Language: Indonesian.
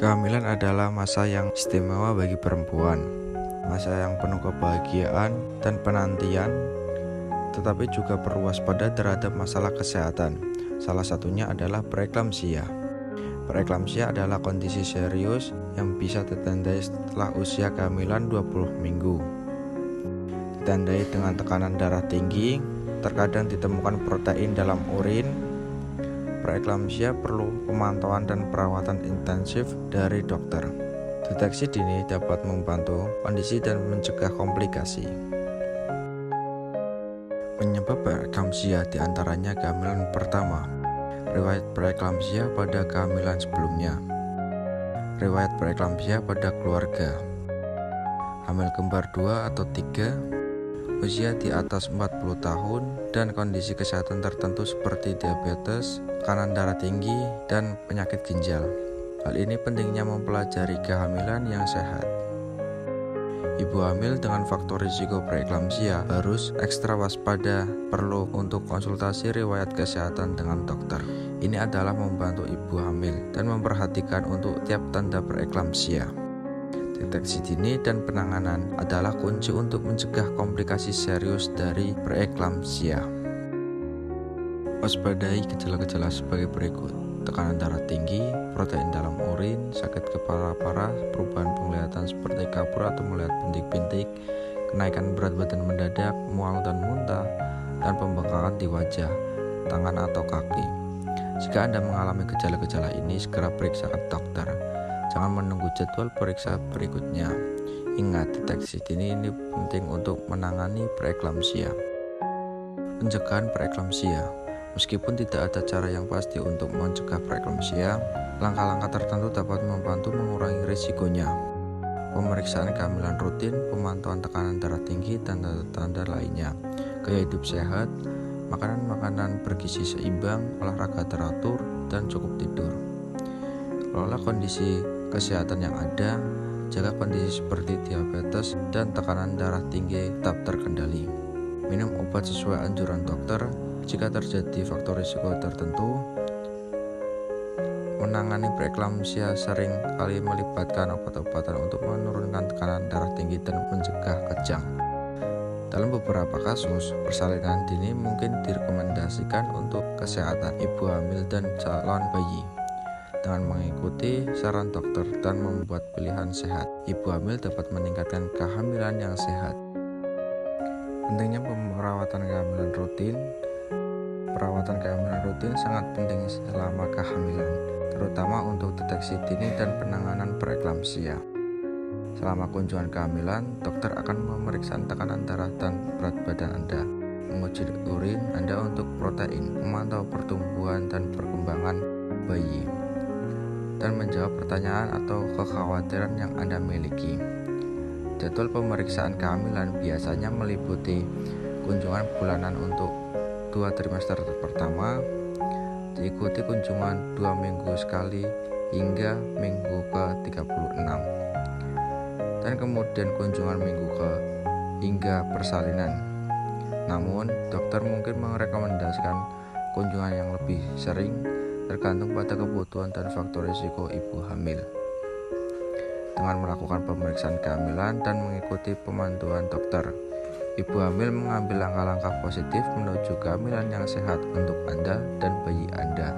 Kehamilan adalah masa yang istimewa bagi perempuan, masa yang penuh kebahagiaan dan penantian, tetapi juga perlu waspada terhadap masalah kesehatan. Salah satunya adalah preeklamsia. Preeklamsia adalah kondisi serius yang bisa ditandai setelah usia kehamilan 20 minggu. Ditandai dengan tekanan darah tinggi, terkadang ditemukan protein dalam urin. Preeklamsia perlu pemantauan dan perawatan intensif dari dokter. Deteksi dini dapat membantu kondisi dan mencegah komplikasi. Penyebab preeklamsia diantaranya kehamilan pertama, riwayat preeklamsia pada kehamilan sebelumnya, riwayat preeklamsia pada keluarga, hamil kembar 2 atau 3, usia di atas 40 tahun, dan kondisi kesehatan tertentu seperti diabetes, tekanan darah tinggi, dan penyakit ginjal. Hal ini pentingnya mempelajari kehamilan yang sehat. Ibu hamil dengan faktor risiko preeklamsia harus ekstra waspada, perlu untuk konsultasi riwayat kesehatan dengan dokter. Ini adalah membantu ibu hamil dan memperhatikan untuk tiap tanda preeklamsia. Deteksi dini dan penanganan adalah kunci untuk mencegah komplikasi serius dari preeklamsia. Waspadai gejala-gejala sebagai berikut: tekanan darah tinggi, protein dalam urin, sakit kepala parah, perubahan penglihatan seperti kabur atau melihat bintik-bintik, kenaikan berat badan mendadak, mual dan muntah, dan pembengkakan di wajah, tangan atau kaki. Jika Anda mengalami gejala-gejala ini, segera periksa ke dokter. Jangan menunggu jadwal periksa berikutnya. Ingat, deteksi dini ini penting untuk menangani preeklamsia. Pencegahan preeklamsia. Meskipun tidak ada cara yang pasti untuk mencegah preeklamsia, langkah-langkah tertentu dapat membantu mengurangi risikonya. Pemeriksaan kehamilan rutin, pemantauan tekanan darah tinggi, dan tanda-tanda lainnya. Gaya hidup sehat, makanan bergizi seimbang, olahraga teratur, dan cukup tidur. Kelola kondisi kesehatan yang ada, jaga kondisi seperti diabetes dan tekanan darah tinggi tetap terkendali. Minum obat sesuai anjuran dokter. Jika terjadi faktor risiko tertentu, menangani preeklamsia sering kali melibatkan obat-obatan untuk menurunkan tekanan darah tinggi dan mencegah kejang. Dalam beberapa kasus, persalinan dini mungkin direkomendasikan untuk kesehatan ibu hamil dan calon bayi. Dengan mengikuti saran dokter dan membuat pilihan sehat, ibu hamil dapat meningkatkan kehamilan yang sehat. Pentingnya perawatan kehamilan rutin. Perawatan kehamilan rutin sangat penting selama kehamilan, terutama untuk deteksi dini dan penanganan preeklamsia. Selama kunjungan kehamilan, dokter akan memeriksa tekanan darah dan berat badan Anda, menguji urin Anda untuk protein, memantau pertumbuhan dan perkembangan bayi, dan menjawab pertanyaan atau kekhawatiran yang Anda miliki. Jadwal pemeriksaan kehamilan biasanya meliputi kunjungan bulanan untuk 2 trimester pertama, diikuti kunjungan 2 minggu sekali hingga minggu ke-36, dan kemudian kunjungan minggu hingga persalinan. Namun, dokter mungkin merekomendasikan kunjungan yang lebih sering tergantung pada kebutuhan dan faktor risiko ibu hamil. Dengan melakukan pemeriksaan kehamilan dan mengikuti pemanduan dokter, ibu hamil mengambil langkah-langkah positif menuju kehamilan yang sehat untuk Anda dan bayi Anda.